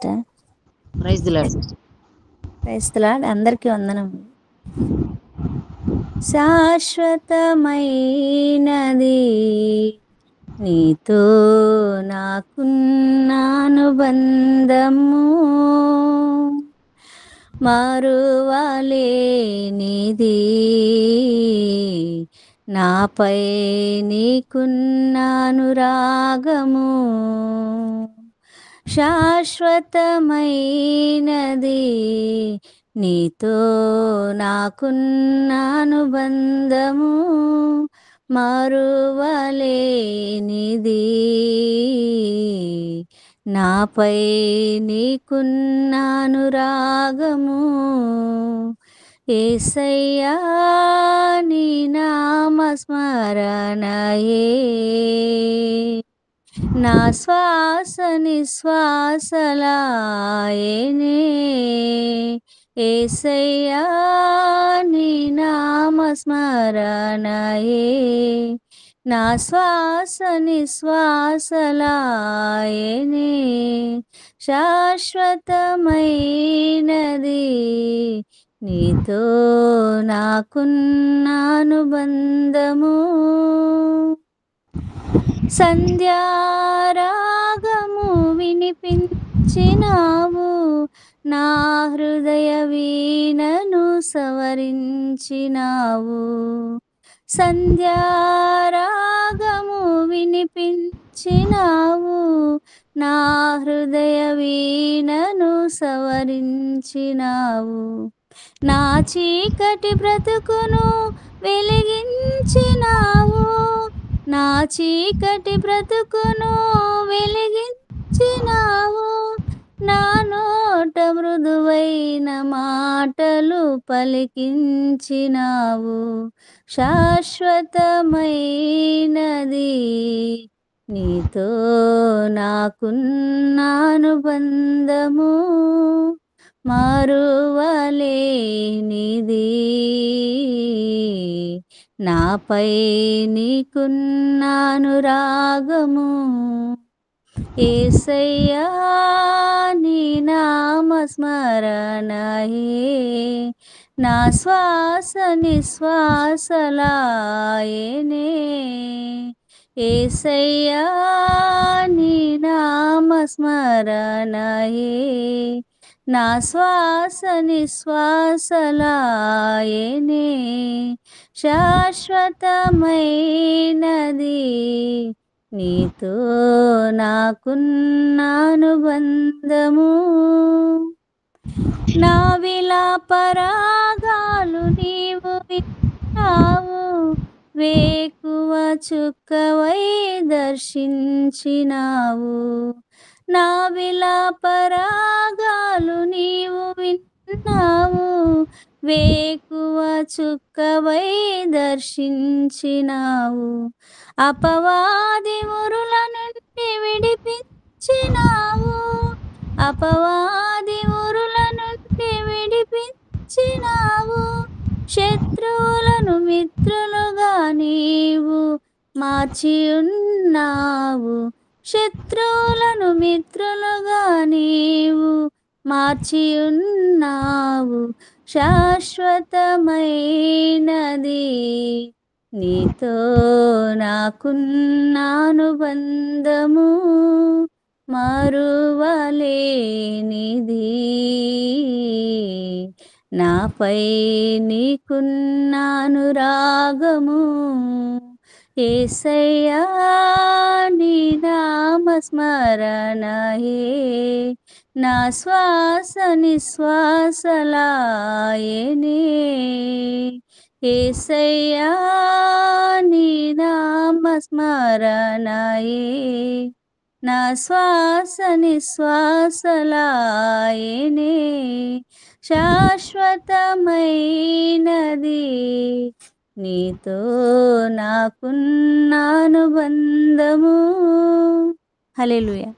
Sister. Praise the Lord. Praise the Lord. అందరికీ వందనం. శాశ్వతమైనది నీతో నాకున్న అనుబంధము, మరువలేనిది నాపై నీకున్న అనురాగము. శాశ్వతమైనది నీతో నాకున్న అనుబంధము, మరువలేనిది నాపై నీకున్న అనురాగము. యేసయ్యా నీ నామస్మరణయే నా శ్వాస నిశ్వాసలాయనే. యేసయ్యా నీ నామస్మరణయే నా శ్వాస నిశ్వాసలాయనే. శాశ్వతమైనది నీతో నాకున్న అనుబంధము. సంధ్యారాగము వినిపించినావు, నా హృదయ వీణను సవరించినావు. సంధ్యారాగము వినిపించినావు, నా హృదయ వీణను సవరించినావు. నా చీకటి బ్రతుకును వెలిగించినావు, నా చీకటి బ్రతుకును వెలిగించినావు. నా నోట మృదువైన మాటలు పలికించినావు. శాశ్వతమైనది నీతో నాకున్న అనుబంధము, మరువలేనిది నాపై నీకున్న అనురాగము. యేసయ్యా నీ నామస్మరణయే నా శ్వాస నిశ్వాసలాయనే. యేసయ్యా నీ నామస్మరణయే నా శ్వాస నిశ్వాసలాయనే. శాశ్వతమైనది నీతో నాకున్న అనుబంధము. నా విలాపరాగాలు నీవు విన్నావు, వేకువ చుక్కవై దర్శించినావు. నా విలాపరాగాలు నీవు విన్నావు, వేకువ చుక్కవై దర్శించినావు. అపవాది ఉరుల నుండి విడిపించినావు, అపవాది ఉరుల నుండి విడిపించినావు. శత్రువులను మిత్రులుగా నీవు మార్చి ఉన్నావు, శత్రువులను మిత్రులుగా నీవు మార్చి ఉన్నావు. శాశ్వతమైనది నీతో నాకున్న అనుబంధము, మరువలేనిది నాపై నీకున్న అనురాగము. యేసయ్యా నీ నామస్మరణయే నా శ్వాస నిశ్వాసలాయనే. యేసయ్యా నీ నామస్మరణయే నా శ్వాస నిశ్వాసలాయనే. శాశ్వతమైనది నీతో నాకున్న అనుబంధము. హల్లెలూయా.